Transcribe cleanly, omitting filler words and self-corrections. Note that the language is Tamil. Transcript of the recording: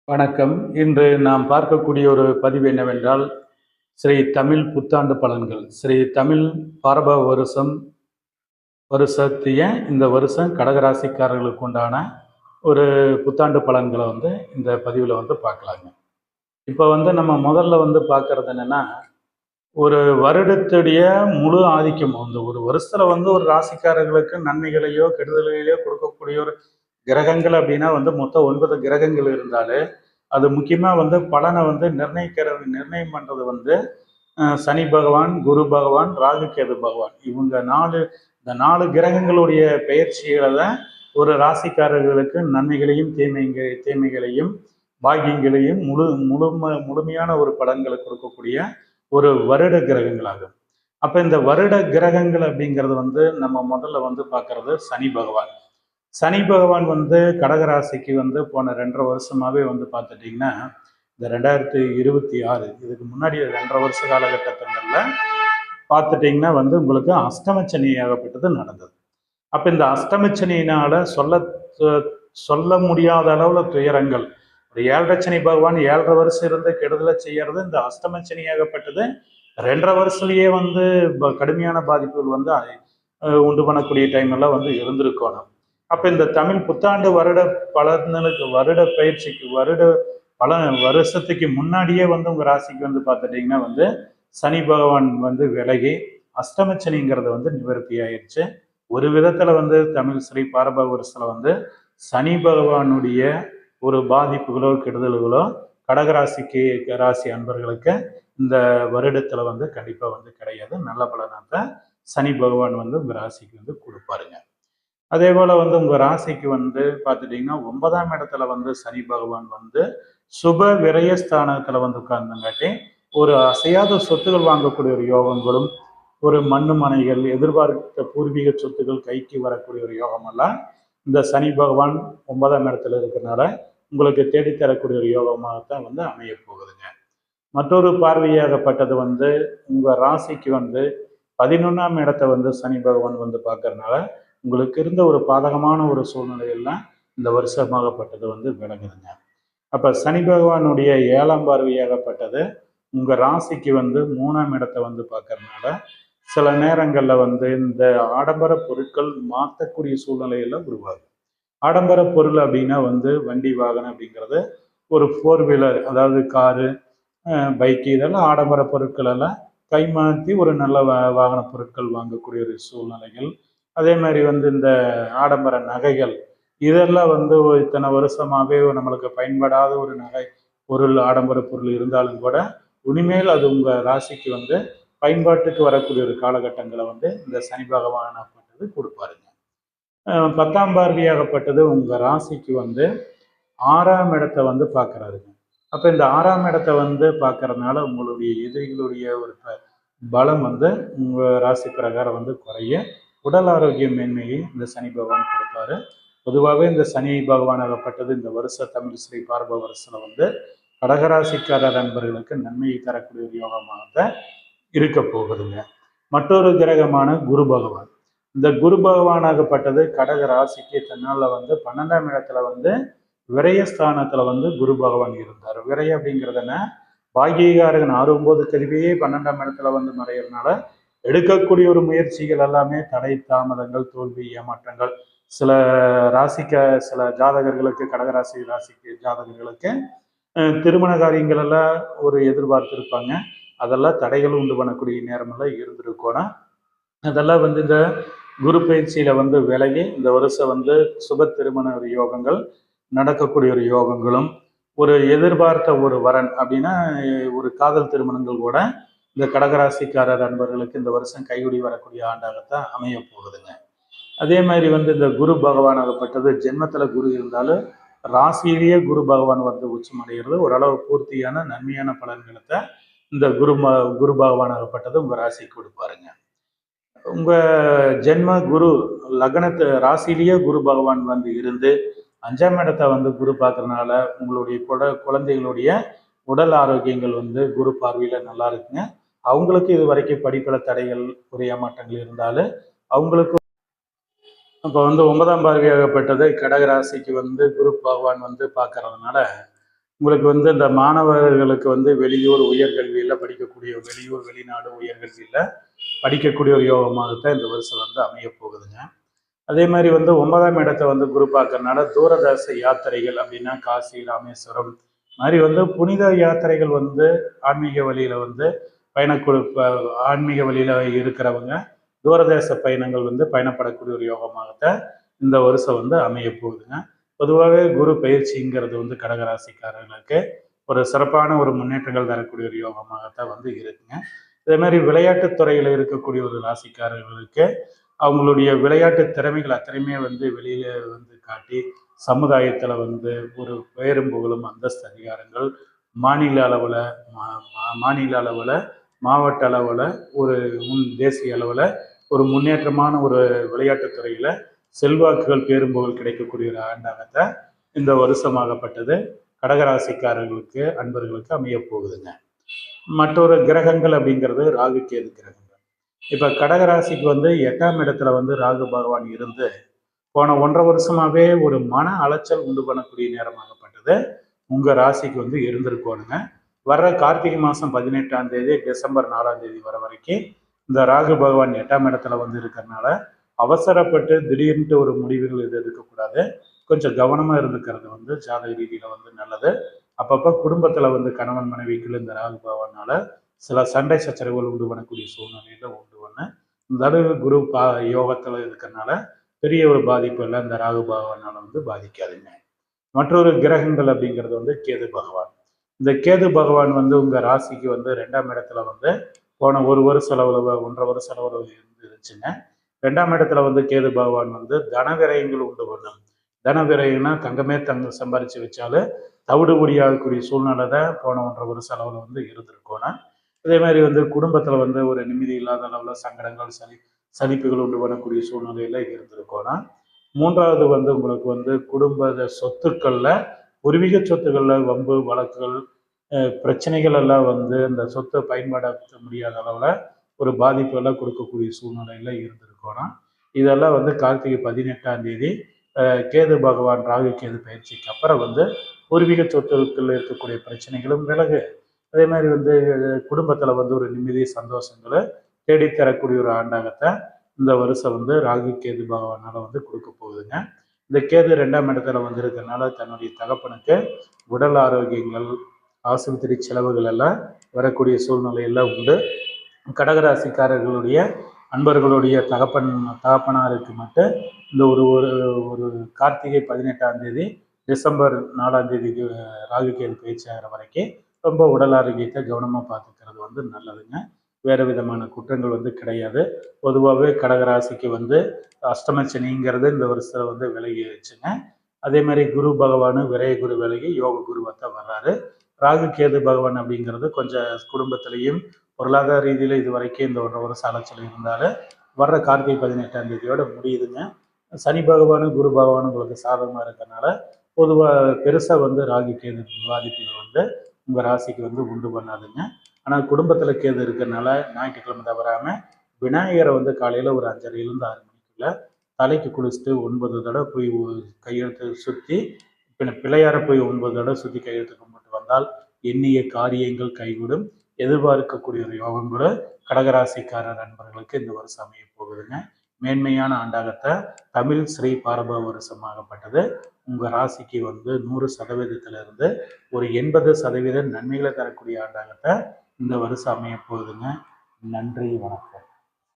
வணக்கம். இன்று நாம் பார்க்கக்கூடிய ஒரு பதிவு என்னவென்றால், ஸ்ரீ தமிழ் புத்தாண்டு பலன்கள். ஸ்ரீ தமிழ் பாரப வருஷத்திய இந்த வருஷம் கடகராசிக்காரர்களுக்கு உண்டான ஒரு புத்தாண்டு பலன்களை இந்த பதிவில் பார்க்கலாங்க. இப்போ நம்ம முதல்ல பார்க்கறது என்னன்னா, ஒரு வருடத்துடைய முழு ஆதிக்கம் அந்த ஒரு வருஷத்துல ஒரு ராசிக்காரர்களுக்கு நன்மைகளையோ கெடுதல்களையோ கொடுக்கக்கூடிய ஒரு கிரகங்கள் அப்படின்னா மொத்தம் 9 கிரகங்கள் இருந்தாலே அது முக்கியமாக பலனை நிர்ணயம் பண்ணுறது சனி பகவான், குரு பகவான், ராகு கேது பகவான், இவங்க இந்த 4 கிரகங்களுடைய பெயர்ச்சிகளை தான் ஒரு ராசிக்காரர்களுக்கு நன்மைகளையும் தீமைகளையும் பாக்கியங்களையும் முழுமையான ஒரு பலன்களை கொடுக்கக்கூடிய ஒரு வருட கிரகங்களாகும். அப்போ இந்த வருட கிரகங்கள் அப்படிங்கிறது நம்ம முதல்ல பார்க்கறது சனி பகவான். சனி பகவான் கடகராசிக்கு போன 2.5 வருஷமாவே பார்த்துட்டிங்கன்னா, இந்த 2026 இதுக்கு முன்னாடி 2.5 வருஷ காலகட்டங்களில் பார்த்துட்டிங்கன்னா உங்களுக்கு அஷ்டமச்சனி ஏகப்பட்டது நடந்தது. அப்போ இந்த அஷ்டமச்சனியினால சொல்ல முடியாத அளவில் துயரங்கள், ஒரு 7.5 சனி பகவான் 7.5 வருஷம் இருந்து கெடுதலை செய்யறது, இந்த அஷ்டமச்சனி ஏகப்பட்டது 2.5 வருஷத்துலேயே கடுமையான பாதிப்புகள் உண்டு பண்ணக்கூடிய டைம் எல்லாம் இருந்திருக்கணும். அப்போ இந்த தமிழ் புத்தாண்டு வருட பலன்களுக்கு வருட பயிற்சிக்கு வருஷத்துக்கு முன்னாடியே உங்கள் ராசிக்கு பார்த்துட்டிங்கன்னா சனி பகவான் விலகி அஷ்டமச்சனிங்கிறது நிவர்த்தி ஆயிடுச்சு. ஒரு விதத்தில் தமிழ் ஸ்ரீ பாரப வருஷத்தில் சனி பகவானுடைய ஒரு பாதிப்புகளோ கெடுதல்களோ கடகராசிக்கு ராசி அன்பர்களுக்கு இந்த வருடத்தில் கண்டிப்பாக கிடையாது. நல்ல பலனாக சனி பகவான் உங்கள் ராசிக்கு கொடுப்பாருங்க. அதே போல் உங்கள் ராசிக்கு பார்த்துட்டிங்கன்னா 9ஆம் இடத்துல சனி பகவான் சுப விரயஸ்தானத்தில் உட்கார்ந்தங்காட்டி ஒரு அசையாத சொத்துகள் வாங்கக்கூடிய ஒரு யோகங்களும், ஒரு மண்ணு மனைகள், எதிர்பார்த்த பூர்வீக சொத்துக்கள் கைக்கு வரக்கூடிய ஒரு யோகமெல்லாம் இந்த சனி பகவான் 9ஆம் இடத்துல இருக்கிறனால உங்களுக்கு தேடித்தரக்கூடிய ஒரு யோகமாகத்தான் அமைய போகுதுங்க. மற்றொரு பார்வையாகப்பட்டது உங்கள் ராசிக்கு 11ஆம் இடத்தை சனி பகவான் பார்க்கறதுனால உங்களுக்கு இருந்த ஒரு பாதகமான ஒரு சூழ்நிலையெல்லாம் இந்த வருஷமாகப்பட்டது விலகுதுங்க. அப்போ சனி பகவானுடைய 7ஆம் பார்வையாகப்பட்டது உங்கள் ராசிக்கு 3ஆம் இடத்தை பார்க்கறதுனால சில நேரங்களில் இந்த ஆடம்பர பொருட்கள் மாற்றக்கூடிய சூழ்நிலையெல்லாம் உருவாகும். ஆடம்பர பொருள் அப்படின்னா வண்டி வாகனம் அப்படிங்கிறது ஒரு 4 வீலர், அதாவது காரு, பைக்கு, இதெல்லாம் ஆடம்பர பொருட்கள் எல்லாம் கைமாற்றி ஒரு நல்ல வாகன பொருட்கள் வாங்கக்கூடிய ஒரு சூழ்நிலைகள். அதே மாதிரி இந்த ஆடம்பர நகைகள், இதெல்லாம் இத்தனை வருஷமாகவே நம்மளுக்கு பயன்படாத ஒரு நகை பொருள், ஆடம்பர பொருள் இருந்தாலும் கூட இனிமேல் அது உங்கள் ராசிக்கு பயன்பாட்டுக்கு வரக்கூடிய ஒரு காலகட்டங்களை இந்த சனி பகவானாகப்பட்டது கொடுப்பாருங்க. 10ஆம் பார்வையாகப்பட்டது உங்கள் ராசிக்கு 6ஆம் இடத்தை பார்க்குறாருங்க. அப்போ இந்த 6ஆம் இடத்தை பார்க்கறதுனால உங்களுடைய எதிரிகளுடைய ஒரு பலம் உங்கள் ராசி பிரகாரம் குறைய உடல் ஆரோக்கிய மேன்மையை இந்த சனி பகவான் கொடுப்பாரு. பொதுவாகவே இந்த சனி பகவானாகப்பட்டது இந்த வருஷ தமிழ் ஸ்ரீ பாரப வருஷத்தில் கடகராசிக்காரர் நண்பர்களுக்கு நன்மையை தரக்கூடிய ஒரு யோகமாக இருக்க போகுதுங்க. மற்றொரு கிரகமான குரு பகவான். இந்த குரு பகவானாகப்பட்டது கடக ராசிக்கு தன்னால் 12ஆம் இடத்துல விரயஸ்தானத்தில் குரு பகவான் இருந்தார். விரய அப்படிங்கிறதுனா பாக்கியகாரகன் 6-9 கல்வியே 12ஆம் இடத்துல மறையிறதுனால எடுக்கக்கூடிய ஒரு முயற்சிகள் எல்லாமே தடை, தாமதங்கள், தோல்வி, ஏமாற்றங்கள். சில ஜாதகர்களுக்கு, கடகராசி ராசிக்கு ஜாதகர்களுக்கு திருமண காரியங்கள் எல்லாம் ஒரு எதிர்பார்த்திருப்பாங்க. அதெல்லாம் தடைகள் உண்டு பண்ணக்கூடிய நேரமெல்லாம் இருந்திருக்கணும். அதெல்லாம் இந்த குரு பயிற்சியில விலகி இந்த வருஷம் சுப திருமண ஒரு யோகங்கள் நடக்கக்கூடிய ஒரு யோகங்களும், ஒரு எதிர்பார்த்த ஒரு வரன் அப்படின்னா ஒரு காதல் திருமணங்கள் கூட இந்த கடகராசிக்காரர் நண்பர்களுக்கு இந்த வருஷம் கைகுடி வரக்கூடிய ஆண்டாகத்தான் அமைய போகுதுங்க. அதே மாதிரி இந்த குரு பகவானாகப்பட்டது ஜென்மத்துல குரு இருந்தாலும் ராசியிலேயே குரு பகவான் உச்சமடைகிறது ஓரளவு பூர்த்தியான நன்மையான பலன்களை இந்த குரு பகவானாகப்பட்டது உங்க ராசிக்கு கொடுப்பாருங்க. உங்க ஜென்ம குரு லக்னத்து ராசியிலேயே குரு பகவான் இருந்து 5ஆம் இடத்தை குரு பார்க்கறதுனால உங்களுடைய குழந்தைகளுடைய உடல் ஆரோக்கியங்கள் குரு பார்வையில நல்லா இருக்குங்க. அவங்களுக்கு இது வரைக்கும் படிப்புல தடைகள், ஒரு ஏமாற்றங்கள் இருந்தாலும் அவங்களுக்கு இப்போ 9ஆம் பார்வையாகப்பட்டது கடகராசிக்கு குரு பகவான் பார்க்கறதுனால உங்களுக்கு வந்து இந்த மாணவர்களுக்கு வந்து வெளியூர் உயர்கல்வியில் படிக்கக்கூடிய வெளியூர் வெளிநாடு உயர்கல்வியில் படிக்கக்கூடிய ஒரு யோகமாகத்தான் இந்த வருஷம் வந்து அமைய போகுதுங்க. அதே மாதிரி வந்து 9ஆம் இடத்தை வந்து குரு பார்க்கறதுனால தூரதர்ச யாத்திரைகள் அப்படின்னா காசி ராமேஸ்வரம் மாதிரி வந்து புனித யாத்திரைகள் வந்து ஆன்மீக வழியில வந்து பயணக்குழு ஆன்மீக வழியில இருக்கிறவங்க தூரதேச பயணங்கள் வந்து பயணப்படக்கூடிய ஒரு யோகமாகத்தான் இந்த வருஷம் வந்து அமைய போகுதுங்க. பொதுவாகவே குரு பயிற்சிங்கிறது வந்து கடகராசிக்காரர்களுக்கு ஒரு சிறப்பான ஒரு முன்னேற்றங்கள் தரக்கூடிய ஒரு யோகமாகத்தான் வந்து இருக்குங்க. இதே மாதிரி விளையாட்டுத் துறையில இருக்கக்கூடிய ஒரு ராசிக்காரர்களுக்கு அவங்களுடைய விளையாட்டு திறமைகள் அத்தனையுமே வந்து வெளியில வந்து காட்டி சமுதாயத்துல வந்து ஒரு பெயரும் புகழும் அந்தஸ்து அதிகாரங்கள் மாநில அளவுல மாநில அளவுல மாவட்ட அளவுல ஒரு தேசிய அளவுல ஒரு முன்னேற்றமான ஒரு விளையாட்டுத் துறையில செல்வாக்குகள் பேரும் புகழ் கிடைக்கக்கூடிய ஒரு ஆண்டாகத்தான் இந்த வருஷமாகப்பட்டது கடகராசிக்காரர்களுக்கு அன்பர்களுக்கு அமைய போகுதுங்க. மற்றொரு கிரகங்கள் அப்படிங்கிறது ராகு கேது கிரகங்கள். இப்ப கடகராசிக்கு வந்து 8ஆம் இடத்துல வந்து ராகு பகவான் இருந்து போன 1.5 வருஷமாவே ஒரு மன அலைச்சல் உண்டு பண்ணக்கூடிய நேரமாகப்பட்டது உங்க ராசிக்கு வந்து இருந்திருக்கோனுங்க. வர்ற கார்த்திகை மாசம் 18ஆம் தேதி டிசம்பர் 4ஆம் தேதி வர வரைக்கும் இந்த ராகு பகவான் 8ஆம் இடத்துல வந்து இருக்கிறதுனால அவசரப்பட்டு திடீர்னு ஒரு முடிவுகள் இது எடுக்கக்கூடாது. கொஞ்சம் கவனமா இருந்துக்கிறது வந்து ஜாதக ரீதியில வந்து நல்லது. அப்பப்போ குடும்பத்துல வந்து கணவன் மனைவிக்குள்ள இந்த ராகு பகவானால சில சண்டை சச்சரவுகள் உண்டு பண்ணக்கூடிய சூழ்நிலையில உண்டு பண்ண இந்த குரு யோகத்துல இருக்கிறதுனால பெரிய ஒரு பாதிப்பு இல்லை இந்த ராகு பகவானால வந்து பாதிக்காதுங்க. மற்றொரு கிரகங்கள் அப்படிங்கிறது வந்து கேது பகவான். இந்த கேது பகவான் வந்து உங்க ராசிக்கு வந்து 2ஆம் இடத்துல வந்து போன 1 வருஷ அளவுல 1.5 வருஷ அளவுல இருந்துச்சுங்க. 2ஆம் இடத்துல வந்து கேது பகவான் வந்து தனவிரயங்கள் உண்டு பண்ணும். தனவிரயம்னா தங்கமே சம்பாரிச்சு வச்சாலும் தவிடுபடியாகக்கூடிய சூழ்நிலை தான் போன 1.5 வருஷ அளவுல வந்து இருந்திருக்கோன்னா. அதே மாதிரி வந்து குடும்பத்துல வந்து ஒரு நிம்மதி இல்லாத அளவுல சங்கடங்கள் சலிப்புகள் உண்டு பண்ணக்கூடிய சூழ்நிலையில இருந்திருக்கோன்னா. 3வது வந்து உங்களுக்கு வந்து குடும்ப சொத்துக்கள்ல பூர்வீக சொத்துக்கள்ல வம்பு வழக்குகள் பிரச்சனைகள் எல்லாம் வந்து இந்த சொத்தை பயன்படுத்த முடியாத அளவுல ஒரு பாதிப்பு எல்லாம் கொடுக்கக்கூடிய சூழ்நிலையில இருந்திருக்கோன்னா. இதெல்லாம் வந்து கார்த்திகை 18ஆம் தேதி கேது பகவான் ராகு கேது பயிற்சிக்கு அப்புறம் வந்து பூர்வீக சொத்துக்கள் இருக்கக்கூடிய பிரச்சனைகளும் விலகு. அதே மாதிரி வந்து குடும்பத்துல வந்து ஒரு நிம்மதி சந்தோஷங்களை தேடித்தரக்கூடிய ஒரு ஆண்டாகத்தான் இந்த வருஷம் வந்து ராகு கேது பகவானால வந்து கொடுக்க போகுதுங்க. இந்த கேது 2ஆம் இடத்துல வந்து இருக்கிறதுனால தன்னுடைய தகப்பனுக்கு உடல் ஆரோக்கியங்கள் ஆஸ்பத்திரி செலவுகள் எல்லாம் வரக்கூடிய சூழ்நிலை எல்லாம் உண்டு. கடகராசிக்காரர்களுடைய அன்பர்களுடைய தகப்பனாருக்கு மட்டும் இந்த ஒரு ஒரு கார்த்திகை 18ஆம் தேதி டிசம்பர் 4ஆம் தேதிக்கு ராகு கேது பயிற்சி ஆகிற வரைக்கும் ரொம்ப உடல் ஆரோக்கியத்தை கவனமாக பார்த்துக்கிறது வந்து நல்லதுங்க. வேறு விதமான குற்றங்கள் வந்து கிடையாது. பொதுவாகவே கடகராசிக்கு வந்து அஷ்டமச்சனிங்கிறது இந்த வருஷத்தில் வந்து விலகிடுச்சுங்க. அதே மாதிரி குரு பகவான் விரைய குரு விலகி யோக குருவத்தான் வர்றாரு. ராகு கேது பகவான் அப்படிங்கிறது கொஞ்சம் குடும்பத்திலையும் பொருளாதார ரீதியில் இது வரைக்கும் இந்த 1.5 வருஷம் அலைச்சல் இருந்தாலும் வர்ற கார்த்திகை 18ஆம் தேதியோட முடியுதுங்க. சனி பகவானும் குரு பகவானும் உங்களுக்கு சாதகமாக இருக்கிறதுனால பொதுவாக பெருசாக வந்து ராகு கேது பாதிப்புகள் வந்து உங்கள் ராசிக்கு வந்து உண்டு பண்ணாதுங்க. ஆனால் குடும்பத்தில் கேது இருக்கிறதுனால ஞாயிற்றுக்கிழமை தவறாமல் விநாயகரை வந்து காலையில் ஒரு 5:30லேருந்து 6 மணிக்குள்ள தலைக்கு குளிச்சுட்டு 9 தடவை போய் கையெழுத்து சுற்றி பிள்ளையார போய் 9 தடவை சுற்றி கையெழுத்து கும்பிட்டு வந்தால் எண்ணிய காரியங்கள் கைகூடும். எதிர்பார்க்கக்கூடிய ஒரு யோகம் கூட கடகராசிக்காரர் நண்பர்களுக்கு இந்த வருஷம் அமைய போகுதுங்க. மேன்மையான ஆண்டாகத்தை தமிழ் ஸ்ரீ பாரப வருஷமாகப்பட்டது உங்கள் ராசிக்கு வந்து 100%இருந்து ஒரு 80% நன்மைகளை தரக்கூடிய ஆண்டாகத்தை இந்த வருஷம் அமைய போகுதுங்க. நன்றி, வணக்கம்.